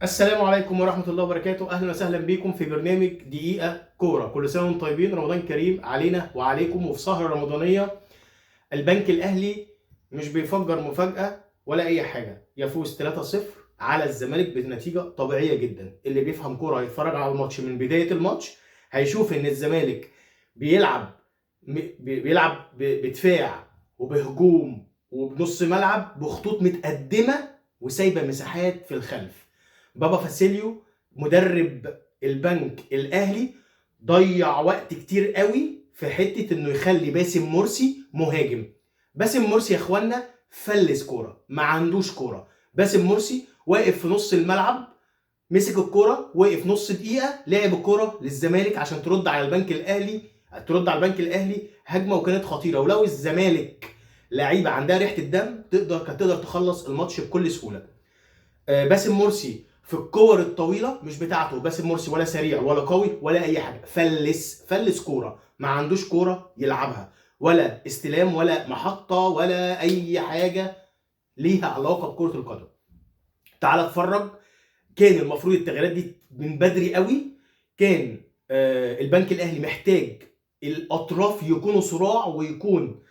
السلام عليكم ورحمة الله وبركاته. أهلا وسهلا بكم في برنامج دقيقة كورة. كل سنة وانتم طيبين، رمضان كريم علينا وعليكم. وفي سهرة رمضانية البنك الأهلي مش بيفجر مفاجأة ولا أي حاجة، يفوز 3-0 على الزمالك بنتيجة طبيعية جدا. اللي بيفهم كورة هيتفرج على الماتش من بداية الماتش هيشوف إن الزمالك بيلعب بدفاع وبهجوم وبنص ملعب بخطوط متقدمة وسايبة مساحات في الخلف. بابا فاسيليو مدرب البنك الاهلي ضيع وقت كتير قوي في حته انه يخلي باسم مرسي مهاجم. باسم مرسي يا اخوانا فلس كوره، ما عندوش كوره. باسم مرسي واقف في نص الملعب، مسك الكوره وقف نص دقيقه لعب الكوره للزمالك عشان ترد على البنك الاهلي هجمه، وكانت خطيره. ولو الزمالك لعيبه عندها ريحه الدم كانت تقدر تخلص الماتش بكل سهوله. باسم مرسي في الكور الطويله مش بتاعته. باسم مرسي ولا سريع ولا قوي ولا اي حاجه، فلس كوره، ما عندوش كوره يلعبها، ولا استلام ولا محطه ولا اي حاجه ليها علاقه بكره القدم. تعال اتفرج. كان المفروض التغييرات دي من بدري قوي. كان البنك الاهلي محتاج الاطراف يكونوا صراع، ويكون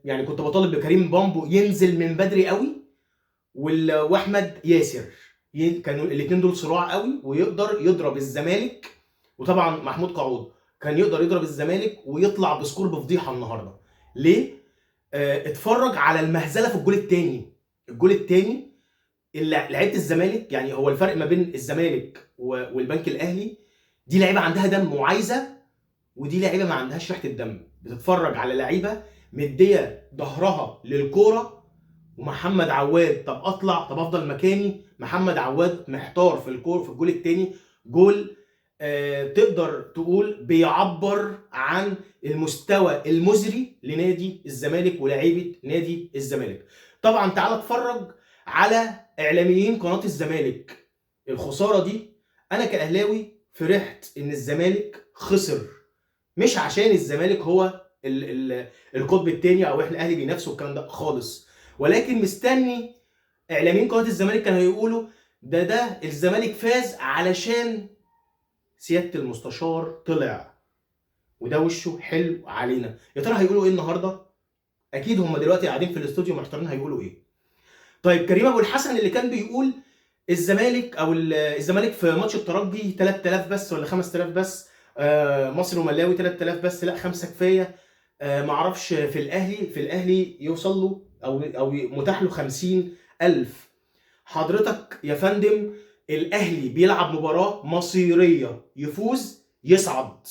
يعني كنت بطالب بكريم بامبو ينزل من بدري قوي، واحمد ياسر. كانوا الاثنين دول صراع قوي ويقدر يضرب الزمالك. وطبعا محمود قعود كان يقدر يضرب الزمالك ويطلع بسكور بفضيحه النهارده. ليه؟ اتفرج على المهزله في الجول الثاني اللي لعيبه الزمالك. يعني هو الفرق ما بين الزمالك والبنك الاهلي، دي لعيبه عندها دم وعايزه، ودي لعيبه ما عندهاش ريحه الدم. بتتفرج على لعيبه مديه ظهرها للكوره. ومحمد عواد، طب اطلع طب افضل مكاني. محمد عواد محتار في الجول الثاني. جول تقدر تقول بيعبر عن المستوى المزري لنادي الزمالك ولاعيبه نادي الزمالك. طبعا تعال اتفرج على اعلاميين قناه الزمالك. الخساره دي، انا كاهلاوي فرحت ان الزمالك خسر، مش عشان الزمالك هو القطب الثاني او احنا الاهلي بينافسوا الكلام ده خالص، ولكن مستني اعلاميين قناه الزمالك كانوا هيقولوا ده الزمالك فاز علشان سياده المستشار طلع وده وشه حلو علينا. يا ترى هيقولوا ايه النهارده؟ اكيد هم دلوقتي قاعدين في الاستوديو محتارين هيقولوا ايه. طيب كريم ابو الحسن اللي كان بيقول الزمالك في ماتش الترجي 3000 بس ولا 5000 بس، مصر وملاوي 3000 بس، لا 5 كفايه. معرفش في الاهلي يوصل له او متاح له 50,000. حضرتك يا فندم الاهلي بيلعب مباراه مصيريه، يفوز يصعد.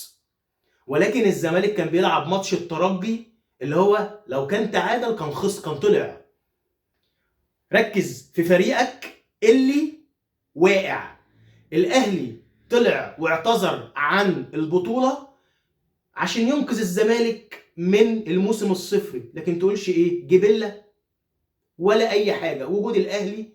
ولكن الزمالك كان بيلعب ماتش الترجي اللي هو لو كان تعادل كان طلع. ركز في فريقك اللي واقع. الاهلي طلع واعتذر عن البطوله عشان ينقذ الزمالك من الموسم الصفري، لكن تقولش ايه جبله ولا اي حاجه. وجود الاهلي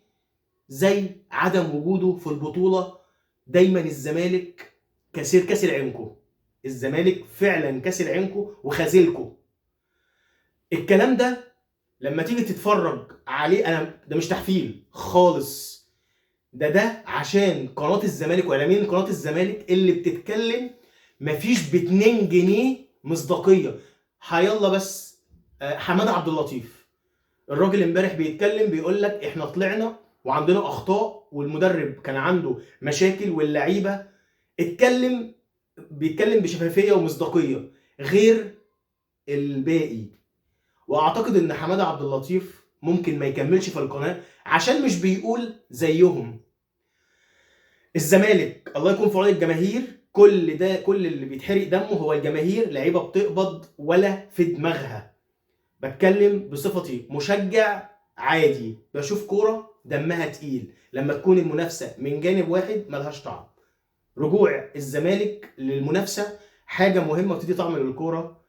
زي عدم وجوده في البطوله. دايما الزمالك كسر عينكم. الزمالك فعلا كسر عينكم وخازلكم. الكلام ده لما تيجي تتفرج عليه، انا ده مش تحفيل خالص، ده عشان قناه الزمالك واعلاميين قناه الزمالك اللي بتتكلم مفيش ب2 جنيه مصداقيه. هيلا بس حماده عبد اللطيف الراجل امبارح بيتكلم بيقول لك احنا طلعنا وعندنا اخطاء والمدرب كان عنده مشاكل واللعيبه. بيتكلم بشفافيه ومصداقيه غير الباقي. واعتقد ان حماده عبد اللطيف ممكن ما يكملش في القناه عشان مش بيقول زيهم. الزمالك الله يكون في عون الجماهير. كل اللي بيتحرق دمه هو الجماهير. لعيبه بتقبض ولا في دماغها. بتكلم بصفتي مشجع عادي بشوف كوره دمها تقيل لما تكون المنافسه من جانب واحد ملهاش طعم. رجوع الزمالك للمنافسه حاجه مهمه وتدي طعم للكوره.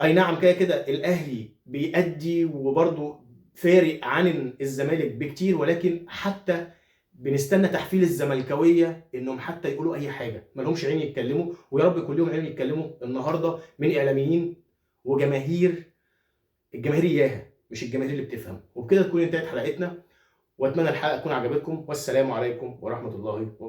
اي نعم كده كده الاهلي بيأدي وبرضه فارق عن الزمالك بكتير، ولكن حتى بنستنى تحفيل الزملكاويه انهم حتى يقولوا اي حاجه، ما لهمش عين يتكلموا. ويا رب يكون لهم عين يتكلموا النهارده من اعلاميين وجماهير. الجماهير اياها مش الجماهير اللي بتفهم. وبكده تكون انتهت حلقتنا. واتمنى الحلقه تكون عجبتكم، والسلام عليكم ورحمه الله وبركاته.